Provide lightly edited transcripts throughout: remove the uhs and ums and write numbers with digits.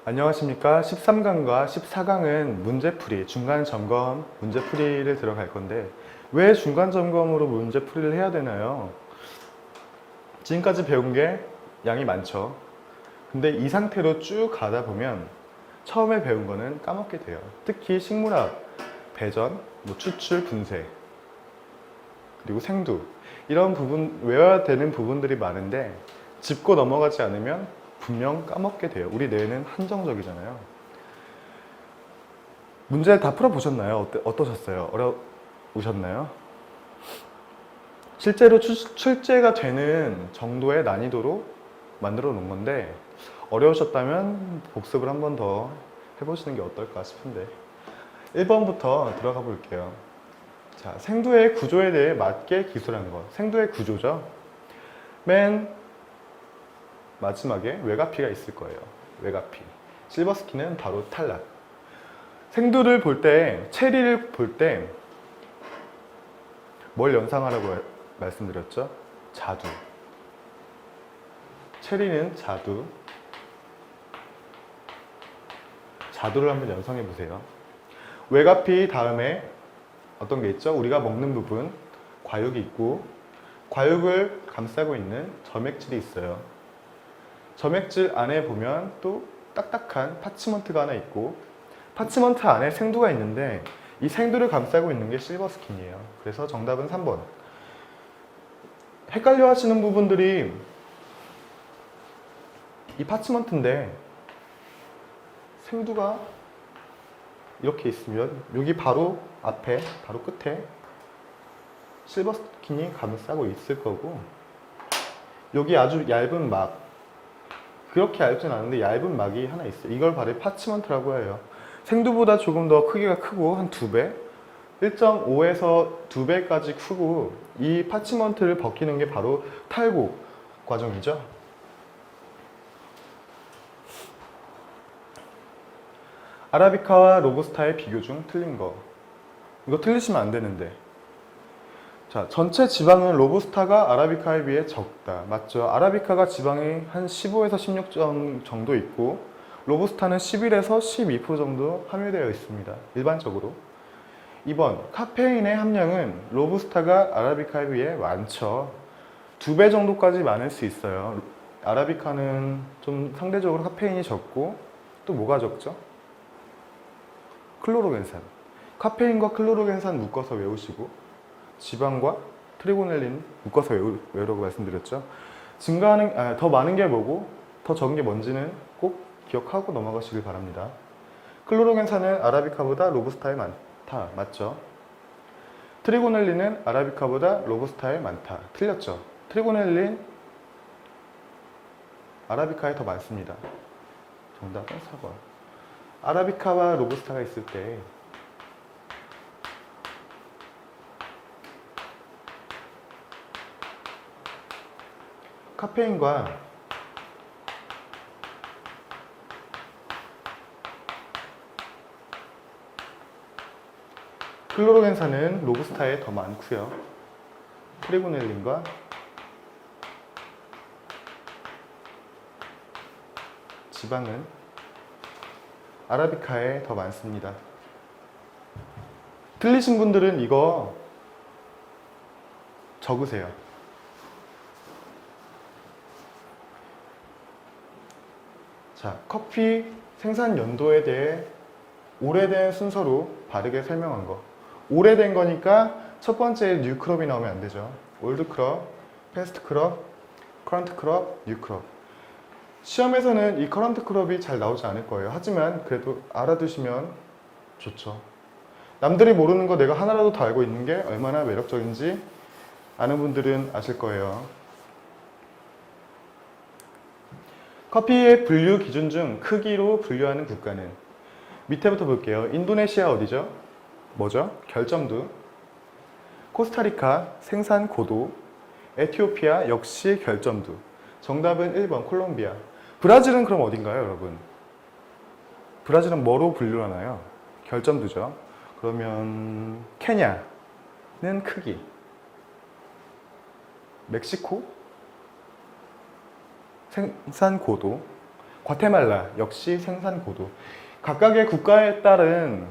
안녕하십니까. 13강과 14강은 문제풀이, 중간점검 문제풀이를 들어갈 건데 왜 중간점검으로 문제풀이를 해야 되나요? 지금까지 배운 게 양이 많죠. 근데 이 상태로 쭉 가다 보면 처음에 배운 거는 까먹게 돼요. 특히 식물학, 배전, 추출, 분쇄, 그리고 생두 이런 부분 외워야 되는 부분들이 많은데 짚고 넘어가지 않으면 분명 까먹게 돼요. 우리 뇌는 한정적이잖아요. 문제 다 풀어보셨나요? 어떠셨어요? 어려우셨나요? 실제로 출제가 되는 정도의 난이도로 만들어 놓은 건데 어려우셨다면 복습을 한 번 더 해보시는 게 어떨까 싶은데 1번부터 들어가 볼게요. 자, 생두의 구조에 대해 맞게 기술하는 것. 생두의 구조죠. 맨 마지막에 외가피가 있을 거예요. 외가피. 실버스킨은 바로 탈락. 생두를 볼 때, 체리를 볼 때 뭘 연상하라고 말씀드렸죠? 자두. 체리는 자두. 자두를 한번 연상해 보세요. 외가피 다음에 어떤 게 있죠? 우리가 먹는 부분, 과육이 있고 과육을 감싸고 있는 점액질이 있어요. 점액질 안에 보면 또 딱딱한 파치먼트가 하나 있고 파치먼트 안에 생두가 있는데 이 생두를 감싸고 있는 게 실버스킨이에요. 그래서 정답은 3번. 헷갈려 하시는 부분들이 이 파치먼트인데 생두가 이렇게 있으면 여기 바로 앞에, 바로 끝에 실버스킨이 감싸고 있을 거고 여기 아주 얇은 막 그렇게 얇진 않은데 얇은 막이 하나 있어요. 이걸 바로 파치먼트라고 해요. 생두보다 조금 더 크기가 크고 한 2배 1.5에서 2배까지 크고 이 파치먼트를 벗기는 게 바로 탈곡 과정이죠. 아라비카와 로부스타의 비교 중 틀린 거. 이거 틀리시면 안 되는데. 자, 전체 지방은 로부스타가 아라비카에 비해 적다. 맞죠? 아라비카가 지방이 한 15에서 16점 정도 있고 로부스타는 11에서 12% 정도 함유되어 있습니다. 일반적으로. 2번, 카페인의 함량은 로부스타가 아라비카에 비해 많죠. 2배 정도까지 많을 수 있어요. 아라비카는 좀 상대적으로 카페인이 적고 또 뭐가 적죠? 클로로겐산. 카페인과 클로로겐산 묶어서 외우시고 지방과 트리고넬린 묶어서 외우라고 말씀드렸죠. 더 많은 게 뭐고 더 적은 게 뭔지는 꼭 기억하고 넘어가시길 바랍니다. 클로로겐산은 아라비카보다 로부스타에 많다. 맞죠? 트리고넬린은 아라비카보다 로부스타에 많다. 틀렸죠? 트리고넬린 아라비카에 더 많습니다. 정답은 4번. 아라비카와 로부스타가 있을 때 카페인과 클로로겐산은 로부스타에 더 많고요. 트리고넬린과 지방은 아라비카에 더 많습니다. 틀리신 분들은 이거 적으세요. 자, 커피 생산 연도에 대해 오래된 순서로 바르게 설명한 거. 오래된 거니까 첫 번째 뉴 크롭이 나오면 안 되죠. 올드 크롭, 패스트 크롭, 커런트 크롭, 뉴 크롭. 시험에서는 이 커런트 크롭이 잘 나오지 않을 거예요. 하지만 그래도 알아두시면 좋죠. 남들이 모르는 거 내가 하나라도 더 알고 있는 게 얼마나 매력적인지 아는 분들은 아실 거예요. 커피의 분류 기준 중 크기로 분류하는 국가는 밑에부터 볼게요. 인도네시아 어디죠? 뭐죠? 결점도. 코스타리카 생산 고도. 에티오피아 역시 결점도. 정답은 1번 콜롬비아. 브라질은 그럼 어딘가요, 여러분? 브라질은 뭐로 분류하나요? 결점도죠. 그러면 케냐는 크기. 멕시코 생산 고도. 과테말라 역시 생산 고도. 각각의 국가에 따른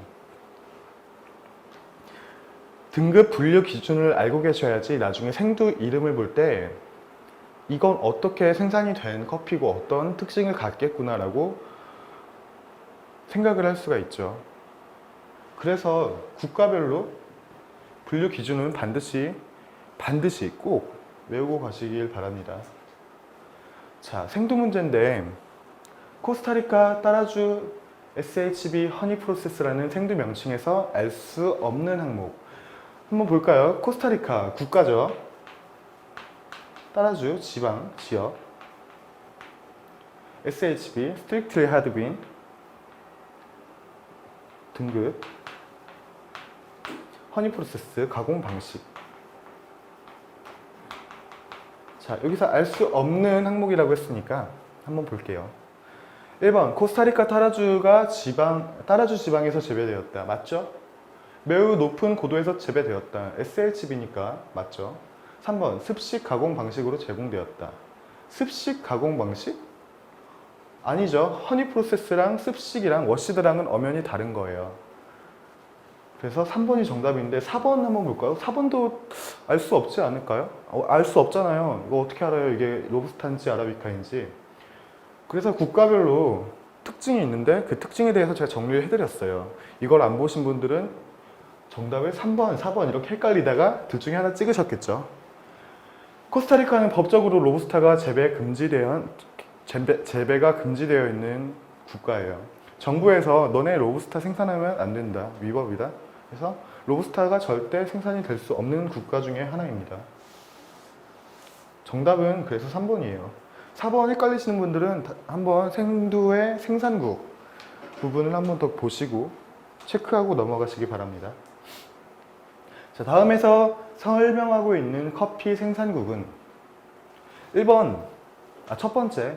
등급 분류 기준을 알고 계셔야지 나중에 생두 이름을 볼 때 이건 어떻게 생산이 된 커피고 어떤 특징을 갖겠구나라고 생각을 할 수가 있죠. 그래서 국가별로 분류 기준은 반드시 꼭 외우고 가시길 바랍니다. 자, 생두 문제인데 코스타리카 따라주 SHB 허니 프로세스라는 생두 명칭에서 알 수 없는 항목 한번 볼까요? 코스타리카 국가죠. 따라주 지방 지역 SHB Strictly Hard Bean 등급 허니 프로세스 가공 방식. 자, 여기서 알 수 없는 항목이라고 했으니까 한번 볼게요. 1번 코스타리카 따라주 지방에서 재배되었다. 맞죠? 매우 높은 고도에서 재배되었다. SHB니까 맞죠? 3번 습식 가공 방식으로 제공되었다. 습식 가공 방식? 아니죠. 허니 프로세스랑 습식이랑 워시드랑은 엄연히 다른 거예요. 그래서 3번이 정답인데 4번 한번 볼까요? 4번도 알 수 없지 않을까요? 알 수 없잖아요. 이거 어떻게 알아요? 이게 로부스타인지 아라비카인지. 그래서 국가별로 특징이 있는데 그 특징에 대해서 제가 정리를 해드렸어요. 이걸 안 보신 분들은 정답을 3번, 4번 이렇게 헷갈리다가 둘 중에 하나 찍으셨겠죠. 코스타리카는 법적으로 로부스타가 재배가 금지되어 있는 국가예요. 정부에서 너네 로부스타 생산하면 안 된다. 위법이다. 그래서 로부스타가 절대 생산이 될 수 없는 국가 중에 하나입니다. 정답은 그래서 3번이에요. 4번 헷갈리시는 분들은 한번 생두의 생산국 부분을 한번 더 보시고 체크하고 넘어가시기 바랍니다. 자, 다음에서 설명하고 있는 커피 생산국은 1번, 첫 번째,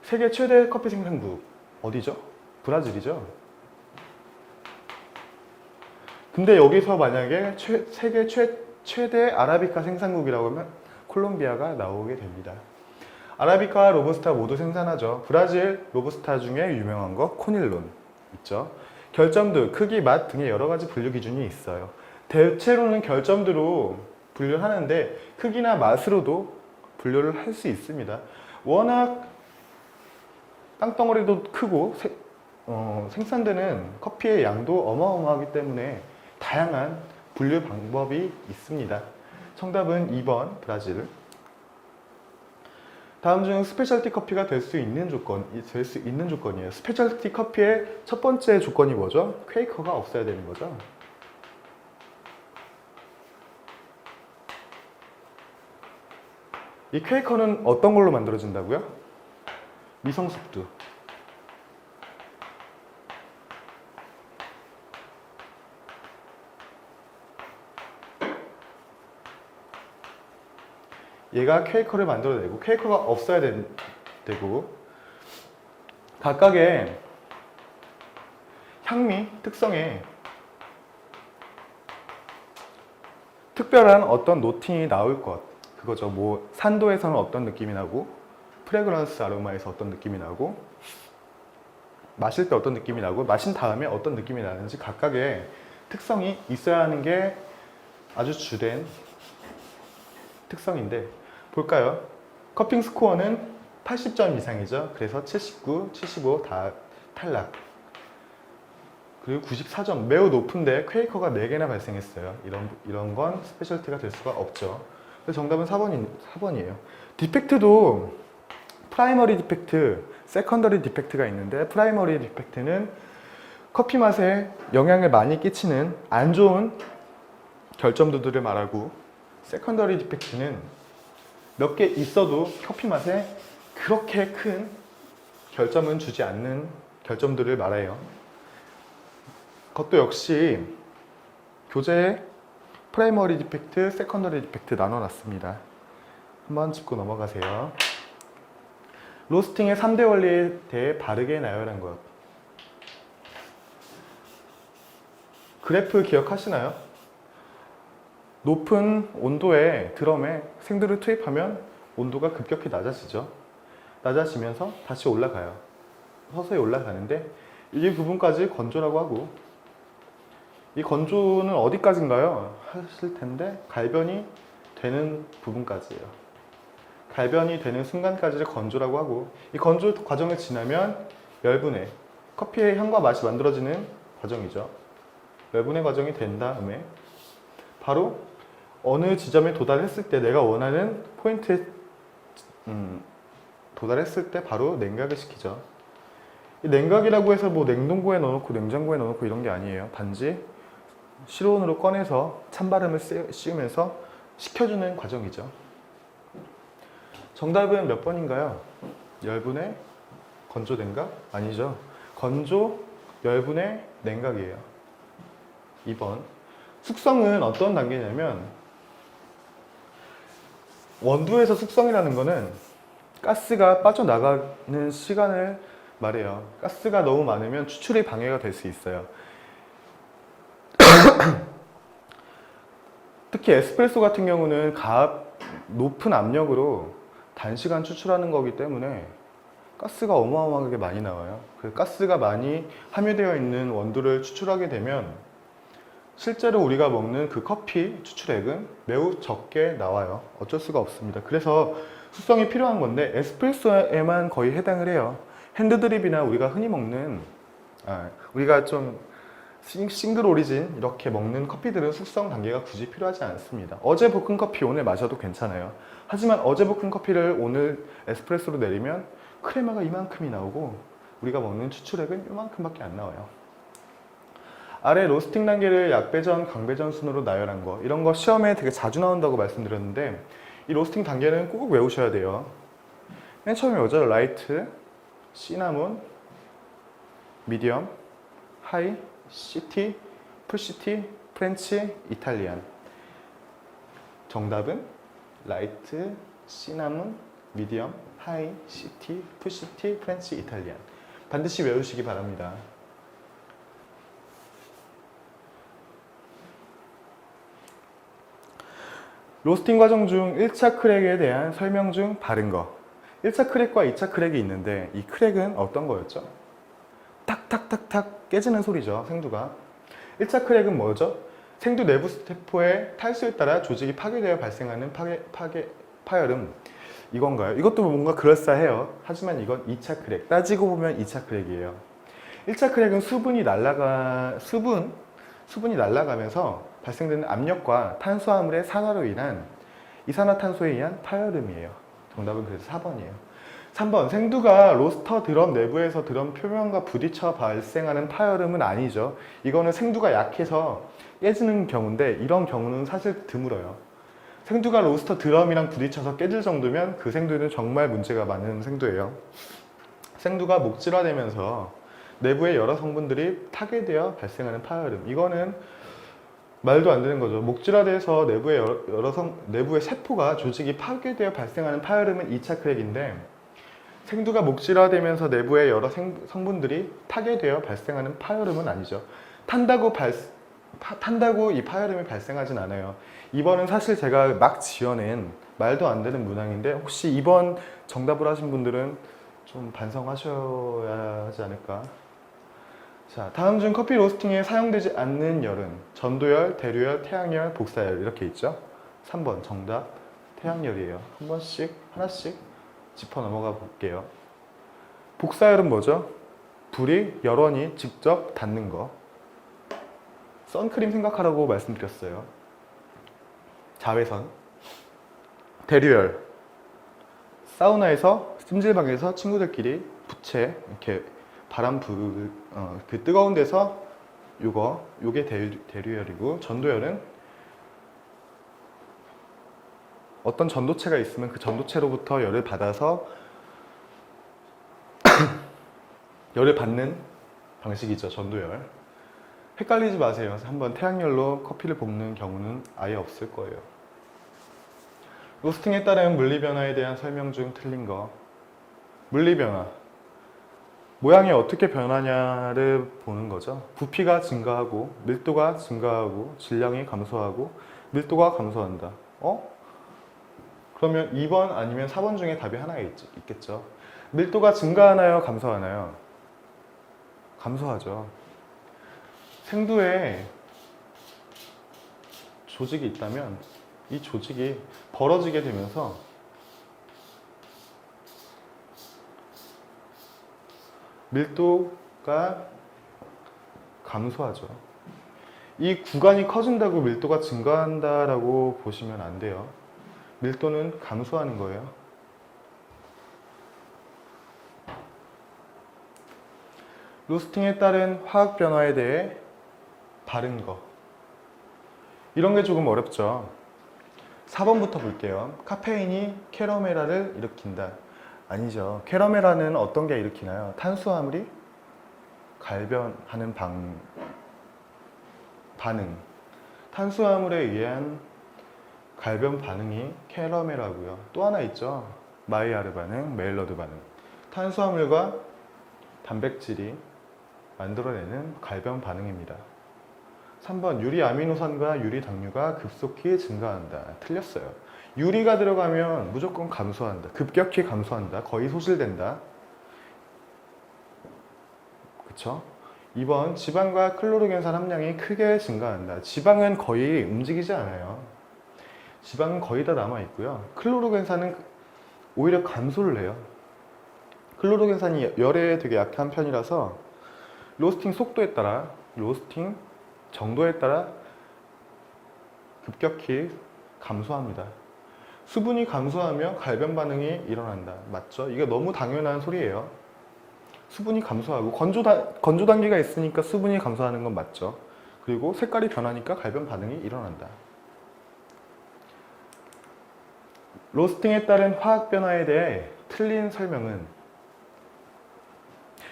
세계 최대 커피 생산국 어디죠? 브라질이죠. 근데 여기서 만약에 세계 최대 아라비카 생산국이라고 하면 콜롬비아가 나오게 됩니다. 아라비카와 로부스타 모두 생산하죠. 브라질 로부스타 중에 유명한 거 코닐론 있죠. 결점도 크기, 맛 등의 여러 가지 분류 기준이 있어요. 대체로는 결점도로 분류하는데 크기나 맛으로도 분류를 할 수 있습니다. 워낙 땅덩어리도 크고 생산되는 커피의 양도 어마어마하기 때문에 다양한 분류 방법이 있습니다. 정답은 2번 브라질. 다음 중 스페셜티 커피가 될 수 있는 조건이에요. 스페셜티 커피의 첫 번째 조건이 뭐죠? 퀘이커가 없어야 되는 거죠. 이 퀘이커는 어떤 걸로 만들어진다고요? 미성숙두. 얘가 퀘이커를 만들어내고 퀘이커가 없어야 되고 각각의 향미, 특성에 특별한 어떤 노팅이 나올 것 그거죠. 뭐 산도에서는 어떤 느낌이 나고 프레그런스 아로마에서 어떤 느낌이 나고 마실 때 어떤 느낌이 나고 마신 다음에 어떤 느낌이 나는지 각각의 특성이 있어야 하는 게 아주 주된 특성인데 볼까요? 커핑 스코어는 80점 이상이죠. 그래서 79, 75 다 탈락. 그리고 94점 매우 높은데 퀘이커가 4개나 발생했어요. 이런 건 스페셜티가 될 수가 없죠. 그래서 정답은 4번이에요. 디펙트도 프라이머리 디펙트, 세컨더리 디펙트가 있는데 프라이머리 디펙트는 커피 맛에 영향을 많이 끼치는 안 좋은 결점도들을 말하고 세컨더리 디펙트는 몇 개 있어도 커피 맛에 그렇게 큰 결점은 주지 않는 결점들을 말해요. 그것도 역시 교재에 프라이머리 디펙트, 세컨더리 디펙트 나눠놨습니다. 한번 짚고 넘어가세요. 로스팅의 3대 원리에 대해 바르게 나열한 것. 그래프 기억하시나요? 높은 온도의 드럼에 생두를 투입하면 온도가 급격히 낮아지죠. 낮아지면서 다시 올라가요. 서서히 올라가는데 이 부분까지 건조라고 하고, 이 건조는 어디까지인가요? 하실 텐데 갈변이 되는 부분까지예요. 갈변이 되는 순간까지를 건조라고 하고, 이 건조 과정을 지나면 열분해, 커피의 향과 맛이 만들어지는 과정이죠. 열분해 과정이 된 다음에 바로 어느 지점에 도달했을 때, 내가 원하는 포인트에 도달했을 때 바로 냉각을 시키죠. 이 냉각이라고 해서 뭐 냉동고에 넣어놓고 냉장고에 넣어놓고 이런 게 아니에요. 단지 실온으로 꺼내서 찬바람을 씌우면서 식혀주는 과정이죠. 정답은 몇 번인가요? 열분의 건조 냉각? 아니죠. 건조, 열분의 냉각이에요. 2번. 숙성은 어떤 단계냐면, 원두에서 숙성이라는 거는 가스가 빠져나가는 시간을 말해요. 가스가 너무 많으면 추출이 방해가 될 수 있어요. 특히 에스프레소 같은 경우는 높은 압력으로 단시간 추출하는 거기 때문에 가스가 어마어마하게 많이 나와요. 그 가스가 많이 함유되어 있는 원두를 추출하게 되면 실제로 우리가 먹는 그 커피 추출액은 매우 적게 나와요. 어쩔 수가 없습니다. 그래서 숙성이 필요한 건데 에스프레소에만 거의 해당을 해요. 핸드드립이나 우리가 흔히 먹는 우리가 좀 싱글 오리진 이렇게 먹는 커피들은 숙성 단계가 굳이 필요하지 않습니다. 어제 볶은 커피 오늘 마셔도 괜찮아요. 하지만 어제 볶은 커피를 오늘 에스프레소로 내리면 크레마가 이만큼이 나오고 우리가 먹는 추출액은 이만큼밖에 안 나와요. 아래 로스팅 단계를 약배전, 강배전 순으로 나열한 거, 이런 거 시험에 되게 자주 나온다고 말씀드렸는데 이 로스팅 단계는 꼭 외우셔야 돼요. 맨 처음에 뭐죠? 라이트, 시나몬, 미디엄, 하이, 시티, 풀시티, 프렌치, 이탈리안. 정답은 라이트, 시나몬, 미디엄, 하이, 시티, 풀시티, 프렌치, 이탈리안. 반드시 외우시기 바랍니다. 로스팅 과정 중 1차 크랙에 대한 설명 중 바른 거. 1차 크랙과 2차 크랙이 있는데 이 크랙은 어떤 거였죠? 탁탁탁탁 깨지는 소리죠, 생두가. 1차 크랙은 뭐죠? 생두 내부 세포의 탈수에 따라 조직이 파괴되어 발생하는 파열음. 이건가요? 이것도 뭔가 그럴싸해요. 하지만 이건 2차 크랙. 따지고 보면 2차 크랙이에요. 1차 크랙은 수분이 날아가면서 발생되는 압력과 탄수화물의 산화로 인한 이산화탄소에 의한 파열음이에요. 정답은 그래서 4번이에요. 3번. 생두가 로스터 드럼 내부에서 드럼 표면과 부딪혀 발생하는 파열음은 아니죠. 이거는 생두가 약해서 깨지는 경우인데 이런 경우는 사실 드물어요. 생두가 로스터 드럼이랑 부딪혀서 깨질 정도면 그 생두는 정말 문제가 많은 생두예요. 생두가 목질화되면서 내부의 여러 성분들이 타개되어 발생하는 파열음. 이거는 말도 안 되는 거죠. 목질화돼서 내부의 세포가 조직이 파괴되어 발생하는 파열음은 2차 크랙인데 생두가 목질화되면서 내부의 여러 성분들이 타개되어 발생하는 파열음은 아니죠. 탄다고 이 파열음이 발생하진 않아요. 2번은 사실 제가 막 지어낸 말도 안 되는 문항인데 혹시 2번 정답을 하신 분들은 좀 반성하셔야 하지 않을까. 자, 다음 중 커피 로스팅에 사용되지 않는 열은 전도열, 대류열, 태양열, 복사열 이렇게 있죠. 3번 정답 태양열이에요. 하나씩 짚어 넘어가 볼게요. 복사열은 뭐죠? 불이 열원이 직접 닿는 거. 선크림 생각하라고 말씀드렸어요. 자외선. 대류열. 사우나에서 찜질방에서 친구들끼리 부채 이렇게 그 뜨거운 데서 요게 대류열이고, 전도열은 어떤 전도체가 있으면 그 전도체로부터 열을 받아서 열을 받는 방식이죠. 전도열. 헷갈리지 마세요. 한번 태양열로 커피를 볶는 경우는 아예 없을 거예요. 로스팅에 따른 물리변화에 대한 설명 중 틀린 거. 물리변화. 모양이 어떻게 변하냐를 보는 거죠. 부피가 증가하고 밀도가 증가하고 질량이 감소하고 밀도가 감소한다. 그러면 2번 아니면 4번 중에 답이 하나 있겠죠. 밀도가 증가하나요? 감소하나요? 감소하죠. 생두에 조직이 있다면 이 조직이 벌어지게 되면서 밀도가 감소하죠. 이 구간이 커진다고 밀도가 증가한다라고 보시면 안 돼요. 밀도는 감소하는 거예요. 로스팅에 따른 화학 변화에 대해 바른 거. 이런 게 조금 어렵죠. 4번부터 볼게요. 카페인이 캐러메라를 일으킨다. 아니죠. 캐러메라는 어떤 게 일으키나요? 탄수화물이 갈변하는 반응. 탄수화물에 의한 갈변 반응이 캐러메라고요. 또 하나 있죠. 마이야르 반응, 메일러드 반응. 탄수화물과 단백질이 만들어내는 갈변 반응입니다. 3번 유리 아미노산과 유리 당류가 급속히 증가한다. 틀렸어요. 유리가 들어가면 무조건 감소한다. 급격히 감소한다. 거의 소실된다. 그쵸? 2번 지방과 클로로겐산 함량이 크게 증가한다. 지방은 거의 움직이지 않아요. 지방은 거의 다 남아있고요. 클로로겐산은 오히려 감소를 해요. 클로로겐산이 열에 되게 약한 편이라서 로스팅 속도에 따라, 로스팅 정도에 따라 급격히 감소합니다. 수분이 감소하며 갈변 반응이 일어난다. 맞죠? 이게 너무 당연한 소리예요. 수분이 감소하고 건조 단계가 있으니까 수분이 감소하는 건 맞죠. 그리고 색깔이 변하니까 갈변 반응이 일어난다. 로스팅에 따른 화학 변화에 대해 틀린 설명은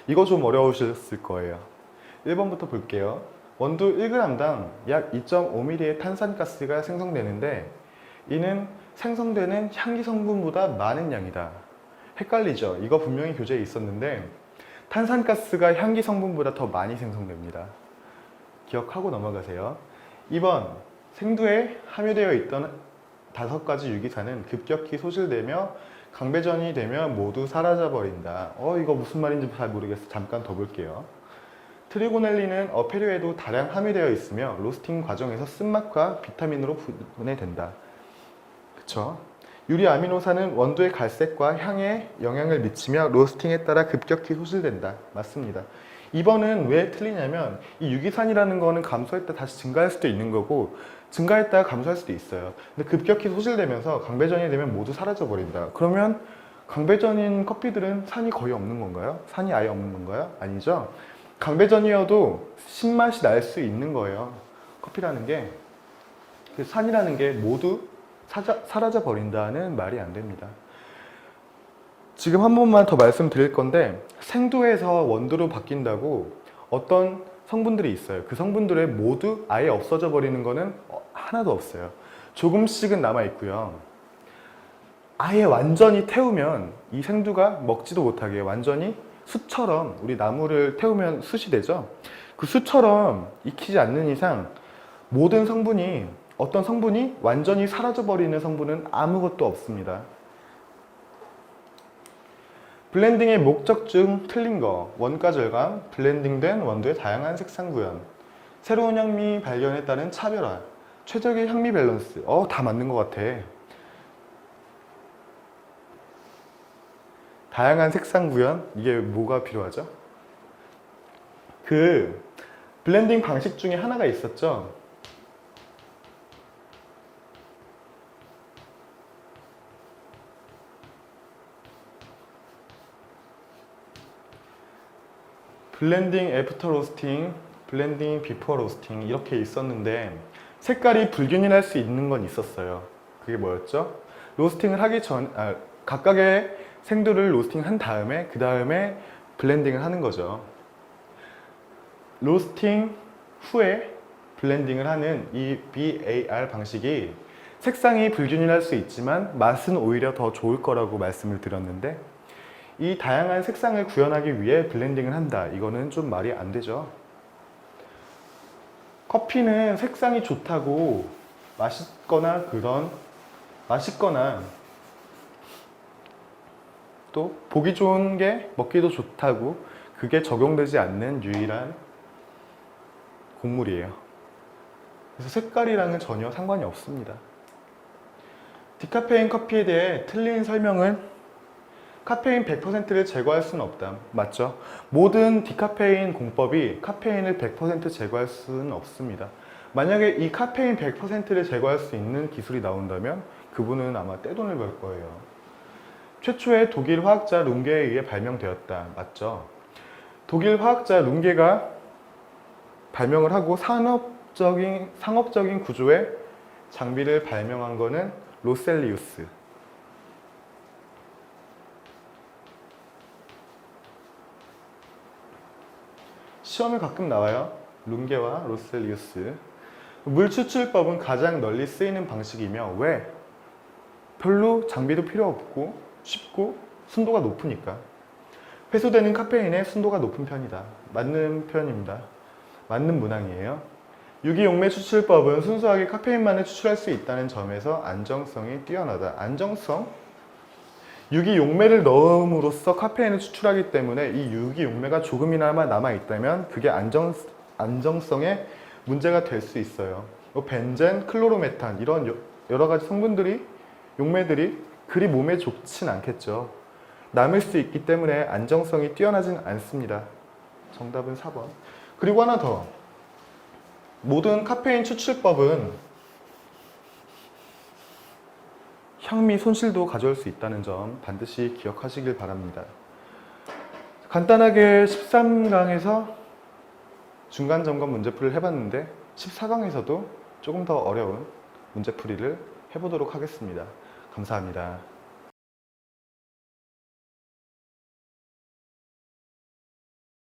이거 좀 어려우셨을 거예요. 1번부터 볼게요. 원두 1g당 약 2.5ml의 탄산가스가 생성되는데 이는 생성되는 향기 성분보다 많은 양이다. 헷갈리죠? 이거 분명히 교재에 있었는데 탄산가스가 향기 성분보다 더 많이 생성됩니다. 기억하고 넘어가세요. 2번 생두에 함유되어 있던 5가지 유기산은 급격히 소실되며 강배전이 되며 모두 사라져버린다. 이거 무슨 말인지 잘 모르겠어. 잠깐 더 볼게요. 트리고넬린은 어패류에도 다량 함유되어 있으며 로스팅 과정에서 쓴맛과 비타민으로 분해된다. 그쵸? 유리 아미노산은 원두의 갈색과 향에 영향을 미치며 로스팅에 따라 급격히 소실된다. 맞습니다. 2번은 왜 틀리냐면 이 유기산이라는 거는 감소했다 다시 증가할 수도 있는 거고 증가했다가 감소할 수도 있어요. 근데 급격히 소실되면서 강배전이 되면 모두 사라져 버린다. 그러면 강배전인 커피들은 산이 거의 없는 건가요? 산이 아예 없는 건가요? 아니죠. 강배전이어도 신맛이 날 수 있는 거예요. 커피라는 게. 산이라는 게 모두 사라져 버린다는 말이 안 됩니다. 지금 한 번만 더 말씀드릴 건데 생두에서 원두로 바뀐다고 어떤 성분들이 있어요. 그 성분들이 모두 아예 없어져 버리는 거는 하나도 없어요. 조금씩은 남아 있고요. 아예 완전히 태우면 이 생두가 먹지도 못하게 완전히 숯처럼 우리 나무를 태우면 숯이 되죠. 그 숯처럼 익히지 않는 이상 모든 성분이 어떤 성분이 완전히 사라져 버리는 성분은 아무것도 없습니다. 블렌딩의 목적 중 틀린 거, 원가 절감, 블렌딩된 원두의 다양한 색상 구현, 새로운 향미 발견에 따른 차별화, 최적의 향미 밸런스. 다 맞는 것 같아. 다양한 색상 구현, 이게 뭐가 필요하죠? 그 블렌딩 방식 중에 하나가 있었죠. 블렌딩 애프터 로스팅, 블렌딩 비포 로스팅 이렇게 있었는데 색깔이 불균일할 수 있는 건 있었어요. 그게 뭐였죠? 로스팅을 하기 전, 각각의 생두를 로스팅한 다음에 그 다음에 블렌딩을 하는 거죠. 로스팅 후에 블렌딩을 하는 이 BAR 방식이 색상이 불균일할 수 있지만 맛은 오히려 더 좋을 거라고 말씀을 드렸는데 이 다양한 색상을 구현하기 위해 블렌딩을 한다. 이거는 좀 말이 안 되죠. 커피는 색상이 좋다고 맛있거나 또 보기 좋은 게 먹기도 좋다고 그게 적용되지 않는 유일한 곡물이에요. 그래서 색깔이랑은 전혀 상관이 없습니다. 디카페인 커피에 대해 틀린 설명은 카페인 100%를 제거할 수는 없다. 맞죠? 모든 디카페인 공법이 카페인을 100% 제거할 수는 없습니다. 만약에 이 카페인 100%를 제거할 수 있는 기술이 나온다면 그분은 아마 떼돈을 벌 거예요. 최초의 독일 화학자 룽게에 의해 발명되었다. 맞죠? 독일 화학자 룽게가 발명을 하고 상업적인 구조의 장비를 발명한 거는 로셀리우스. 시험에 가끔 나와요. 룽게와 로셀리우스. 물 추출법은 가장 널리 쓰이는 방식이며 왜? 별로 장비도 필요 없고 쉽고 순도가 높으니까. 회수되는 카페인의 순도가 높은 편이다. 맞는 표현입니다. 맞는 문항이에요. 유기용매 추출법은 순수하게 카페인만을 추출할 수 있다는 점에서 안정성이 뛰어나다. 안정성? 유기용매를 넣음으로써 카페인을 추출하기 때문에 이 유기용매가 조금이나마 남아있다면 그게 안정성에 문제가 될 수 있어요. 벤젠, 클로로메탄 이런 여러 가지 성분들이, 용매들이 그리 몸에 좋진 않겠죠. 남을 수 있기 때문에 안정성이 뛰어나진 않습니다. 정답은 4번. 그리고 하나 더. 모든 카페인 추출법은 향미 손실도 가져올 수 있다는 점 반드시 기억하시길 바랍니다. 간단하게 13강에서 중간점검 문제풀이를 해봤는데 14강에서도 조금 더 어려운 문제풀이를 해보도록 하겠습니다. 감사합니다.